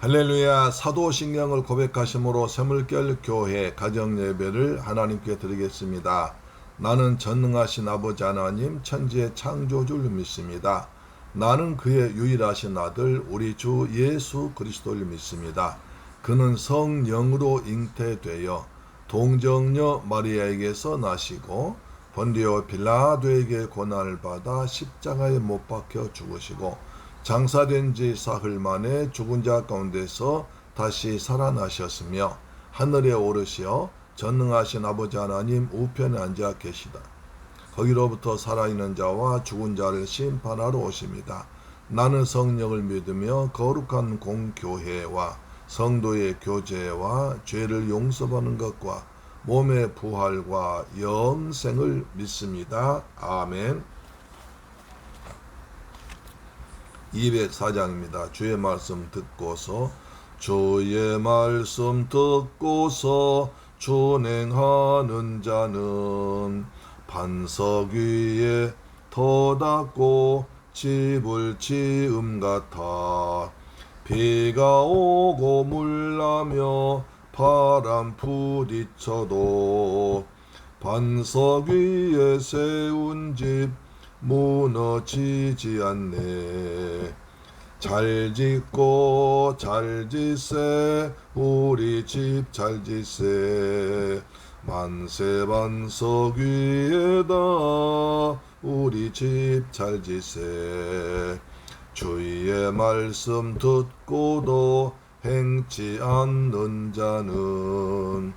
할렐루야. 사도신경을 고백하심으로 새물결 교회 가정예배를 하나님께 드리겠습니다. 나는 전능하신 아버지 하나님 천지의 창조주를 믿습니다. 나는 그의 유일하신 아들 우리 주 예수 그리스도를 믿습니다. 그는 성령으로 잉태되어 동정녀 마리아에게서 나시고 본디오 빌라도에게 고난을 받아 십자가에 못 박혀 죽으시고 장사된 지 사흘 만에 죽은 자 가운데서 다시 살아나셨으며 하늘에 오르시어 전능하신 아버지 하나님 우편에 앉아 계시다. 거기로부터 살아있는 자와 죽은 자를 심판하러 오십니다. 나는 성령을 믿으며 거룩한 공교회와 성도의 교제와 죄를 용서받는 것과 몸의 부활과 영생을 믿습니다. 아멘. 204장입니다. 주의 말씀 듣고서 준행하는 자는 반석 위에 터닫고 집을 지음 같아 비가 오고 물나며 바람 부딪혀도 반석 위에 세운 집 무너지지 않네. 잘 짓고 잘 짓세 우리 집 잘 짓세 만세 반석 위에다 우리 집 잘 짓세 주의 말씀 듣고도 행치 않는 자는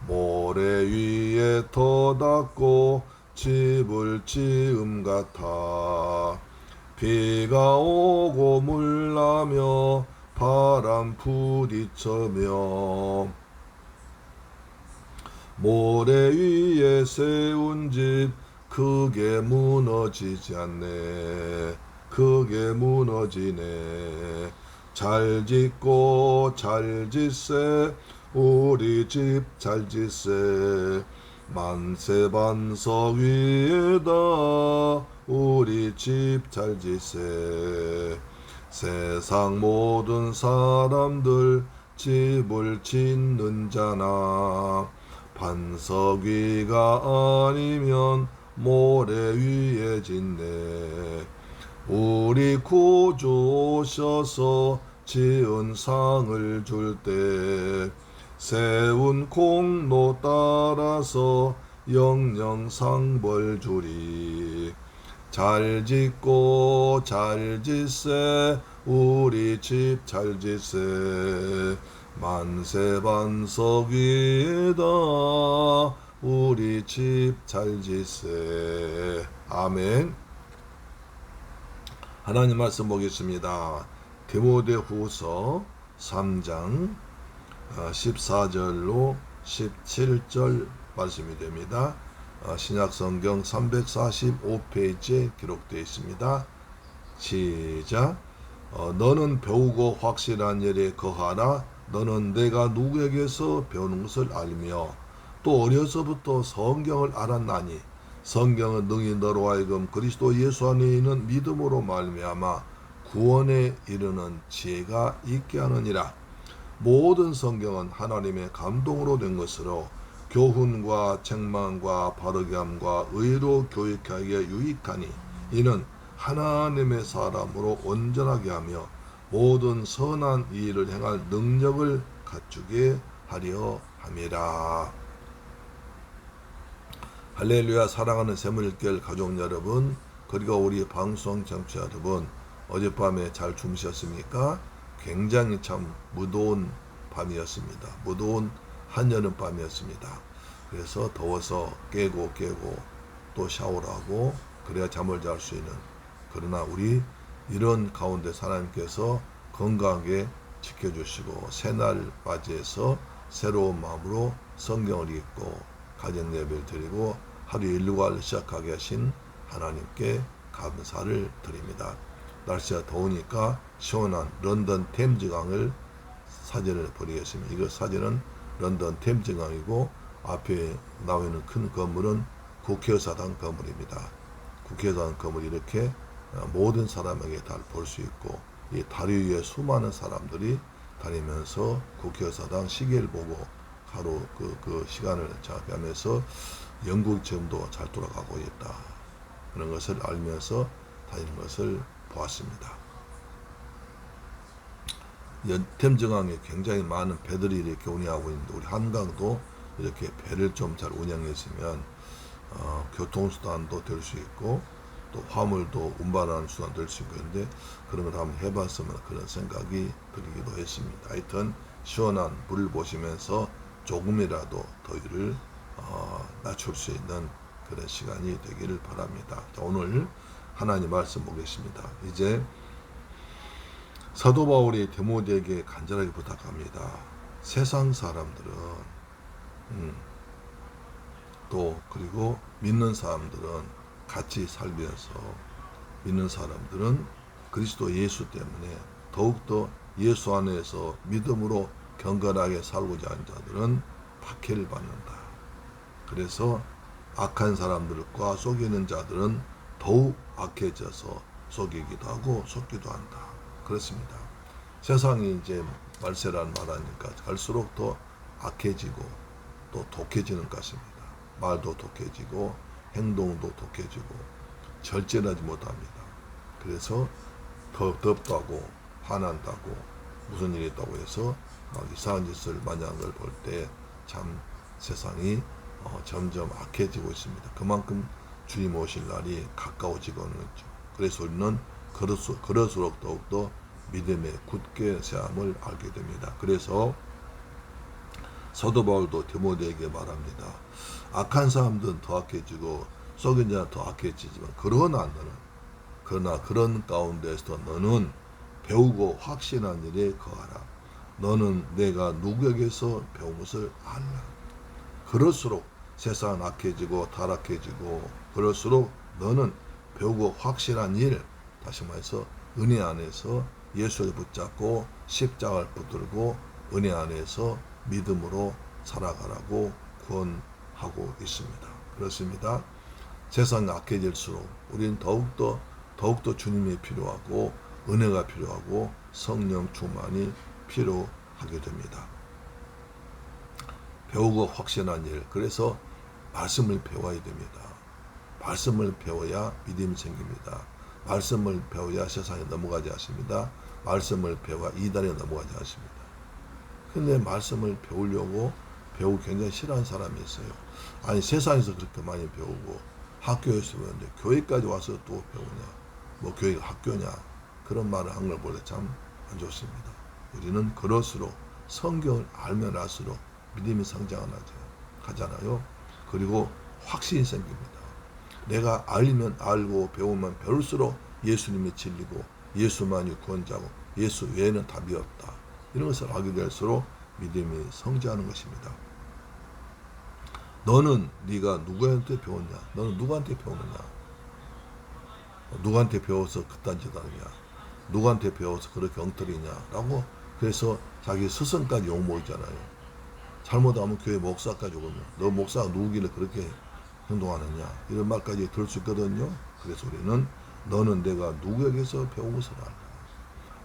모래 위에 터닫고 집을 지음 같아 비가 오고 물나며 바람 부딪혀며 모래 위에 세운 집 크게 무너지지 않네. 크게 무너지네. 잘 짓고 잘 짓세 우리 집 잘 짓세 만세 반석 위에다 우리 집 잘 짓세 세상 모든 사람들 집을 짓는 자나 반석 위가 아니면 모래 위에 짓네. 우리 구주 오셔서 지은 상을 줄 때 세운 공로 따라서 영영 상벌 주리. 잘 짓고 잘 짓세 우리 집 잘 짓세 만세 반석 위에다 우리 집 잘 짓세. 아멘. 하나님 말씀 보겠습니다. 디모데후서 3장 14절로 17절 말씀이 됩니다. 신약성경 345페이지에 기록되어 있습니다. 시작. 너는 배우고 확실한 일에 거하라. 너는 내가 누구에게서 배우는 것을 알며 또 어려서부터 성경을 알았나니 성경은 능히 너로 하여금 그리스도 예수 안에 있는 믿음으로 말미암아 구원에 이르는 지혜가 있게 하느니라. 모든 성경은 하나님의 감동으로 된 것으로 교훈과 책망과 바르게 함과 의로 교육하기에 유익하니 이는 하나님의 사람으로 온전하게 하며 모든 선한 일을 행할 능력을 갖추게 하려 함이라. 할렐루야. 사랑하는 새물결 가족 여러분, 그리고 우리 방송 청취자 여러분, 어젯밤에 잘 주무셨습니까? 굉장히 참 무더운 밤이었습니다. 무더운 한여름 밤이었습니다. 그래서 더워서 깨고 또 샤워를 하고 그래야 잠을 잘 수 있는, 그러나 우리 이런 가운데 하나님께서 건강하게 지켜주시고 새날 맞이해서 새로운 마음으로 성경을 읽고 가정 예배를 드리고 하루 일과를 시작하게 하신 하나님께 감사를 드립니다. 날씨가 더우니까 시원한 런던 템즈강을 사진을 보내겠습니다. 이거 사진은 런던 템즈강이고 앞에 나와 있는 큰 건물은 국회의사당 건물입니다. 국회의사당 건물이 이렇게 모든 사람에게 다 볼 수 있고 이 다리 위에 수많은 사람들이 다니면서 국회의사당 시계를 보고 하루 그 시간을 잡으면서 영국 지금도 잘 돌아가고 있다. 그런 것을 알면서 다니는 것을 보았습니다. 템정항에 굉장히 많은 배들이 이렇게 운행하고 있는데 우리 한강도 이렇게 배를 좀 잘 운영했으면 교통수단도 될 수 있고 또 화물도 운반하는 수단 될 수 있고 그런데 그런 걸 한번 해봤으면 그런 생각이 들기도 했습니다. 하여튼 시원한 물을 보시면서 조금이라도 더위를 낮출 수 있는 그런 시간이 되기를 바랍니다. 자, 오늘 하나님 말씀 보겠습니다. 이제 사도 바울이 디모데에게 간절하게 부탁합니다. 세상 사람들은 또 그리고 믿는 사람들은 같이 살면서 믿는 사람들은 그리스도 예수 때문에 더욱더 예수 안에서 믿음으로 경건하게 살고자 하는 자들은 박해를 받는다. 그래서 악한 사람들과 속이는 자들은 더욱 악해져서 속이기도 하고 속기도 한다. 그렇습니다. 세상이 이제 말세라는 말하니까 갈수록 더 악해지고 또 독해지는 것 같습니다. 말도 독해지고 행동도 독해지고 절제하지 못합니다. 그래서 더 덥다고 화난다고 무슨 일이 있다고 해서 막 이상한 짓을 많이 한 걸 볼 때 참 세상이 점점 악해지고 있습니다. 그만큼 주님 오실 날이 가까워지고 있는 거죠. 그래서 우리는 그럴수록 더욱더 믿음에 굳게 세함을 알게 됩니다. 그래서 사도 바울도 디모데에게 말합니다. 악한 사람들은 더 악해지고 속인 자는 더 악해지지만 그러나 그런 가운데서 너는 배우고 확신한 일에 거하라. 너는 내가 누구에게서 배운 것을 알라. 그럴수록 세상은 악해지고 타락해지고 그럴수록 너는 배우고 확실한 일, 다시 말해서 은혜 안에서 예수를 붙잡고 십자가를 붙들고 은혜 안에서 믿음으로 살아가라고 구원하고 있습니다. 그렇습니다. 세상이 악해질수록 우리는 더욱더 주님이 필요하고 은혜가 필요하고 성령 충만이 필요하게 됩니다. 배우고 확신한 일, 그래서 말씀을 배워야 됩니다. 말씀을 배워야 믿음이 생깁니다. 말씀을 배워야 세상에 넘어가지 않습니다. 말씀을 배워야 이단에 넘어가지 않습니다. 근데 말씀을 배우기 굉장히 싫어하는 사람이 있어요. 아니 세상에서 그렇게 많이 배우고 학교에서 배우는데 교회까지 와서 또 배우냐, 뭐 교회가 학교냐, 그런 말을 한 걸 보래 참 안 좋습니다. 우리는 그럴수록 성경을 알면 알수록 믿음이 성장하잖아요. 그리고 확신이 생깁니다. 내가 알면 알고 배우면 배울수록 예수님이 진리고 예수만이 구원자고 예수 외에는 답이 없다. 이런 것을 알게 될수록 믿음이 성장하는 것입니다. 너는 네가 누구한테 배웠냐? 너는 누구한테 배우느냐? 누구한테 배워서 그딴 짓 하느냐? 누구한테 배워서 그렇게 엉터리냐? 라고 그래서 자기 스승까지 욕먹잖아요. 잘못하면 교회 목사까지 오면 너 목사가 누구길래 그렇게 행동하느냐? 이런 말까지 들을 수 있거든요. 그래서 우리는 너는 내가 누구에게서 배운 것을 알라.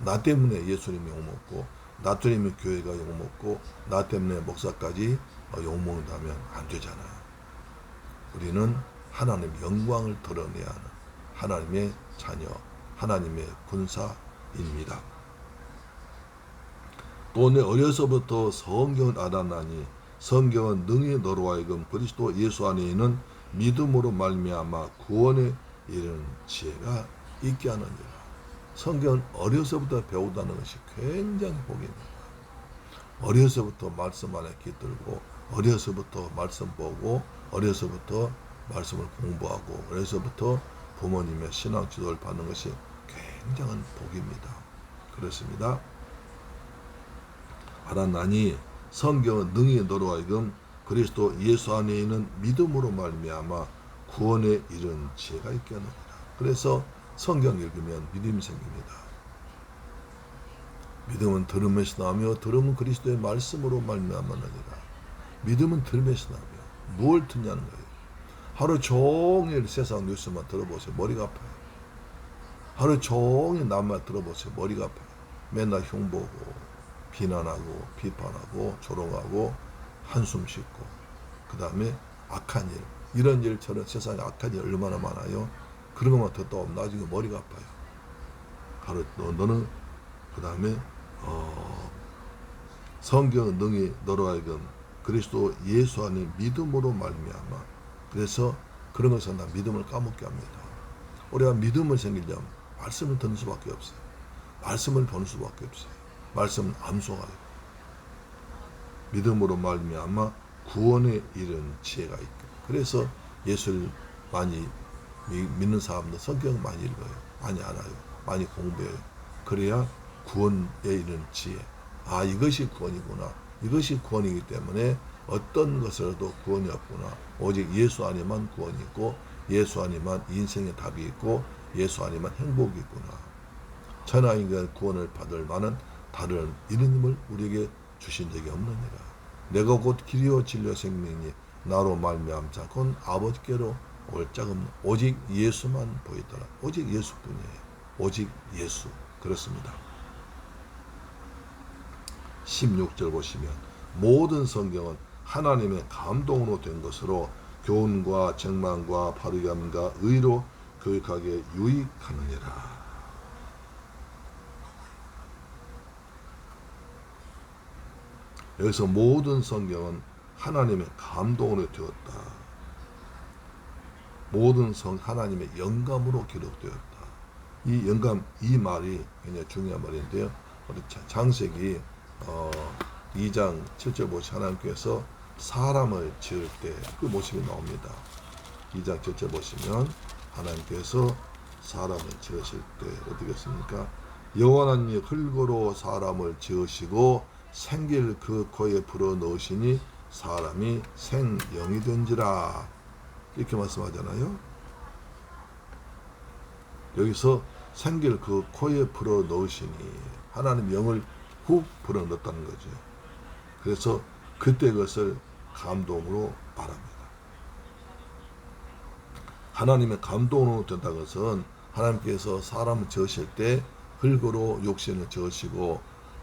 나 때문에 예수님이 욕먹고 나 때문에 교회가 욕먹고 나 때문에 목사까지 욕먹는다면 안 되잖아요. 우리는 하나님의 영광을 드러내야 하는 하나님의 자녀, 하나님의 군사입니다. 또 내 어려서부터 성경을 알았나니 성경은 능히 너로 하여금 그리스도 예수 안에 있는 믿음으로 말미암아 구원에 이르는 지혜가 있게 하느니라. 성경은 어려서부터 배우다는 것이 굉장히 복입니다. 어려서부터 말씀 안에 깃들고 어려서부터 말씀 보고 어려서부터 말씀을 공부하고 어려서부터 부모님의 신앙 지도를 받는 것이 굉장한 복입니다. 그렇습니다. 알았나니 성경은 능히 너로 하여금 그리스도 예수 안에 있는 믿음으로 말미암아 구원에 이른 지혜가 있게 하느니라. 그래서 성경 읽으면 믿음이 생깁니다. 믿음은 들음에서 나오며 들음은 그리스도의 말씀으로 말미암았느니라. 믿음은 들음에서 나오며 뭘 듣냐는 거예요. 하루 종일 세상 뉴스만 들어보세요. 머리가 아파요. 하루 종일 남만 들어보세요. 머리가 아파요. 맨날 흉보고 비난하고 비판하고 조롱하고 한숨 쉬고 그 다음에 악한 일 이런 일처럼 세상에 악한 일 얼마나 많아요. 그런 것만 듣다 보면 나중에 머리가 아파요. 바로 너는 그 다음에 성경은 능히 너로 하여금 그리스도 예수 안에 믿음으로 말미암아 그래서 그런 것은 나 믿음을 까먹게 합니다. 우리가 믿음을 생기려면 말씀을 듣는 수밖에 없어요. 말씀을 보는 수밖에 없어요. 말씀은 암송하요. 믿음으로 말미암아 구원에 이른 지혜가 있고 그래서 예수를 많이 믿는 사람들 성경 많이 읽어요. 많이 알아요. 많이 공부해요. 그래야 구원에 이른 지혜. 아 이것이 구원이구나. 이것이 구원이기 때문에 어떤 것으로도 구원이 없구나. 오직 예수 안에만 구원이 있고 예수 안에만 인생의 답이 있고 예수 안에만 행복이 있구나. 천하인간 구원을 받을 만한 다른 이런 힘을 우리에게 주신 적이 없느니라. 내가 곧 길이요 진리요 생명이니 나로 말미암자 곧 아버지께로 올 자가 없는 오직 예수만 보이더라. 오직 예수뿐이에요. 오직 예수. 그렇습니다. 16절 보시면 모든 성경은 하나님의 감동으로 된 것으로 교훈과 책망과 바르게 함과 의로 교육하게 유익하느니라. 여기서 모든 성경은 하나님의 감동으로 되었다. 모든 하나님의 영감으로 기록되었다. 이 영감, 이 말이 굉장히 중요한 말인데요. 우리 창세기 2장 7절 보시 하나님께서 사람을 지을 때 그 모습이 나옵니다. 2장 7절 보시면 하나님께서 사람을 지으실 때 어떻게 했습니까? 여호와 하나님이 흙으로 사람을 지으시고 생기를 그 코에 불어 넣으시니 사람이 생영이 된지라 이렇게 말씀하잖아요. 여기서 생기를 그 코에 불어 넣으시니 하나님 영을 훅 불어 넣었다는 거죠. 그래서 그때 그것을 감동으로 말합니다. 하나님의 감동으로 된다는 것은 하나님께서 사람을 지으실 때 흙으로 육신을 지으시고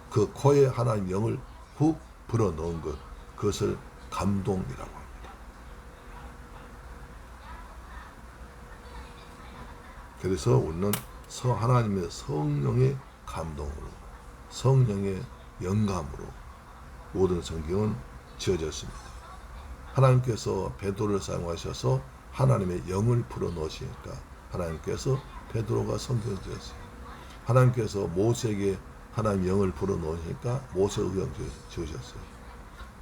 그 코에 하나님 영을 훅 불어 넣은 것 그것을 감동이라고 합니다. 그래서 우리는 하나님의 성령의 감동으로 성령의 영감으로 모든 성경은 지어졌습니다. 하나님께서 베드로를 사용하셔서 하나님의 영을 불어넣으시니까 하나님께서 베드로가 성경을 지었어요. 하나님께서 모세에게 하나님의 영을 불어넣으니까 모세의 지으셨어요.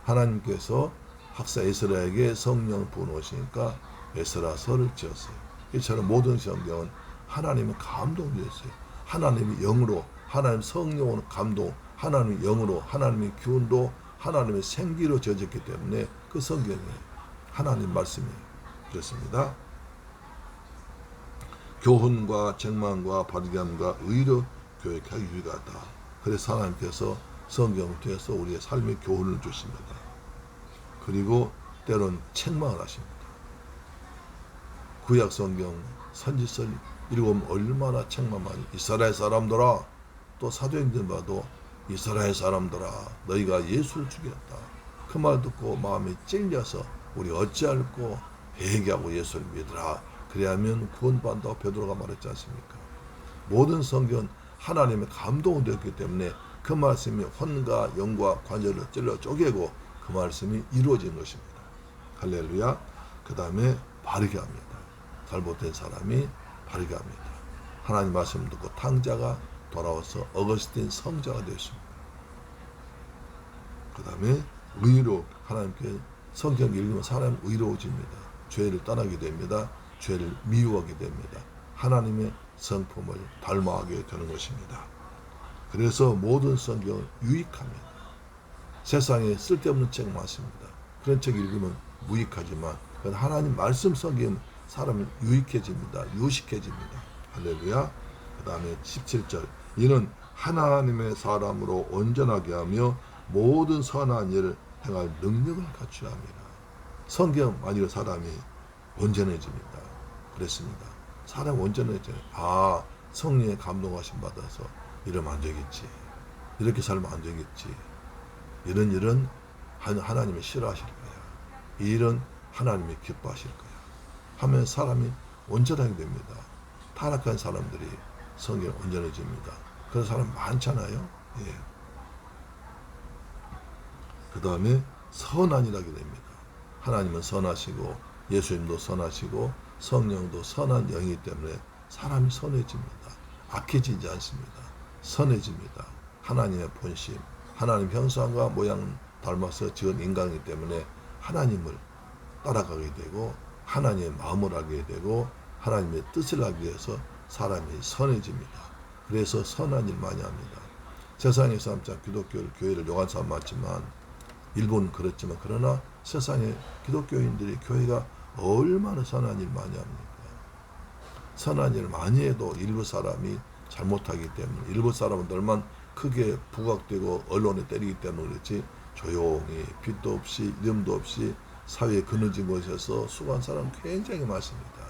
하나님께서 학사 에스라에게 성령을 부어놓으시니까 에스라서를 지었어요. 이처럼 모든 성경은 하나님의 감동이었어요. 하나님의 영으로 하나님 성령으로 감동, 하나님의 영으로 하나님의 기운도 하나님의 생기로 지어졌기 때문에 그 성경이 하나님 말씀이에요. 그렇습니다. 교훈과 책망과 바르게 함과 의로 교육하기 유익하다. 그래서 하나님께서 성경을 통해서 우리의 삶의 교훈을 주십니다. 그리고 때론 책망을 하십니다. 구약 성경 선지서 읽으면 얼마나 책망 많이 이스라엘 사람들아 또 사도행전 봐도 이스라엘 사람들아 너희가 예수를 죽였다. 그 말 듣고 마음이 찔려서 우리 어찌할꼬 회개하고 예수를 믿으라. 그래야면 구원받는다고 베드로가 말했지 않습니까? 모든 성경은 하나님의 감동이 되었기 때문에 그 말씀이 혼과 영과 관절을 찔러 쪼개고 그 말씀이 이루어진 것입니다. 할렐루야. 그 다음에 바르게 합니다. 잘못된 사람이 바르게 합니다. 하나님 말씀 듣고 탕자가 돌아와서 어거스틴 성자가 되었습니다. 그 다음에 의로 하나님께 성경 읽으면 사람이 의로워집니다. 죄를 떠나게 됩니다. 죄를 미워하게 됩니다. 하나님의 성품을 닮아가게 되는 것입니다. 그래서 모든 성경은 유익합니다. 세상에 쓸데없는 책 많습니다. 그런 책 읽으면 무익하지만 하나님 말씀 성경은 사람이 유익해집니다. 유식해집니다. 할렐루야. 그 다음에 17절 이는 하나님의 사람으로 온전하게 하며 모든 선한 일을 행할 능력을 갖춰야 합니다. 성경 만일 사람이 온전해집니다. 그랬습니다. 사람 온전해져요. 아 성령의 감동하심 받아서 이러면 안 되겠지. 이렇게 살면 안 되겠지. 이런 일은 하나님이 싫어하실 거야. 이 일은 하나님이 기뻐하실 거야. 하면 사람이 온전하게 됩니다. 타락한 사람들이 성경에 온전해집니다. 그런 사람 많잖아요. 예. 그 다음에 선한이라게 됩니다. 하나님은 선하시고 예수님도 선하시고 성령도 선한 영이기 때문에 사람이 선해집니다. 악해지지 않습니다. 선해집니다. 하나님의 본심, 하나님 형상과 모양 닮아서 지은 인간이기 때문에 하나님을 따라가게 되고 하나님의 마음을 알게 되고 하나님의 뜻을 알기 위해서 사람이 선해집니다. 그래서 선한 일 많이 합니다. 세상에서 함께 교회를 용한 사람 많지만 일본은 그렇지만 그러나 세상의 기독교인들이 교회가 얼마나 선한 일 많이 합니까? 선한 일을 많이 해도 일부 사람이 잘못하기 때문에 일부 사람들만 크게 부각되고 언론에 때리기 때문에 그렇지 조용히 빛도 없이 이름도 없이 사회에 그늘진 곳에서 수고한 사람 굉장히 많습니다.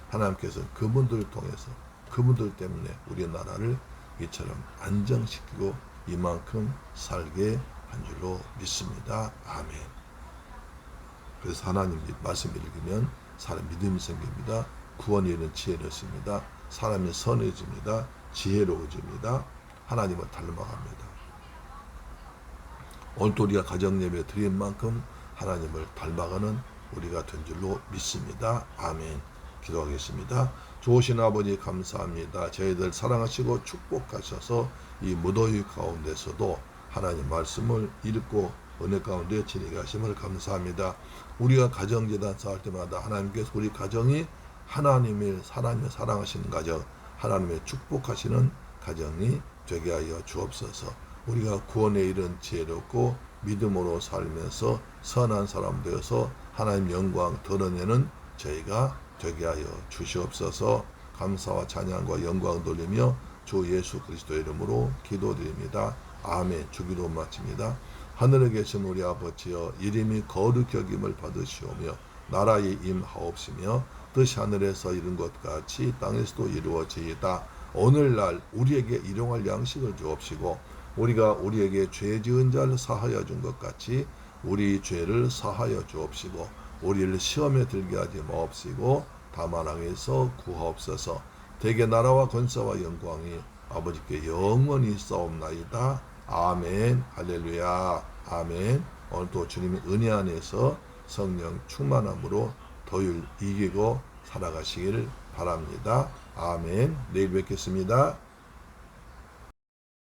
하나님께서 그분들을 통해서 그분들 때문에 우리나라를 이처럼 안정시키고 이만큼 살게 한 줄로 믿습니다. 아멘. 그래서 하나님 말씀 읽으면 사람 믿음이 생깁니다. 구원이 이르는 지혜를 얻습니다. 사람이 선해집니다. 지혜로워집니다. 하나님을 닮아갑니다. 오늘도 우리가 가정예배 드린 만큼 하나님을 닮아가는 우리가 된 줄로 믿습니다. 아멘. 기도하겠습니다. 좋으신 아버지 감사합니다. 저희들 사랑하시고 축복하셔서 이 무더위 가운데서도 하나님 말씀을 읽고 은혜 가운데 지니게 하심을 감사합니다. 우리가 가정재단 쌓을 때마다 하나님께서 우리 가정이 하나님을 사랑하시는 가정, 하나님의 축복하시는 가정이 되게 하여 주옵소서. 우리가 구원에 이른 지혜롭고 믿음으로 살면서 선한 사람 되어서 하나님 영광 드러내는 저희가 되게 하여 주시옵소서. 감사와 찬양과 영광 돌리며 주 예수 그리스도의 이름으로 기도드립니다. 아멘. 주기도 마칩니다. 하늘에 계신 우리 아버지여 이름이 거룩히 여김을 받으시오며 나라의 임하옵시며 뜻이 하늘에서 이룬 것 같이 땅에서도 이루어지이다. 오늘날 우리에게 일용할 양식을 주옵시고 우리가 우리에게 죄 지은 자를 사하여 준 것 같이 우리 죄를 사하여 주옵시고 우리를 시험에 들게 하지 마옵시고 다만 악에서 구하옵소서. 대개 나라와 권세와 영광이 아버지께 영원히 있사옵나이다. 아멘. 할렐루야. 아멘. 오늘도 주님의 은혜 안에서 성령 충만함으로 더일 이기고 살아가시기를 바랍니다. 아멘. 내일 뵙겠습니다.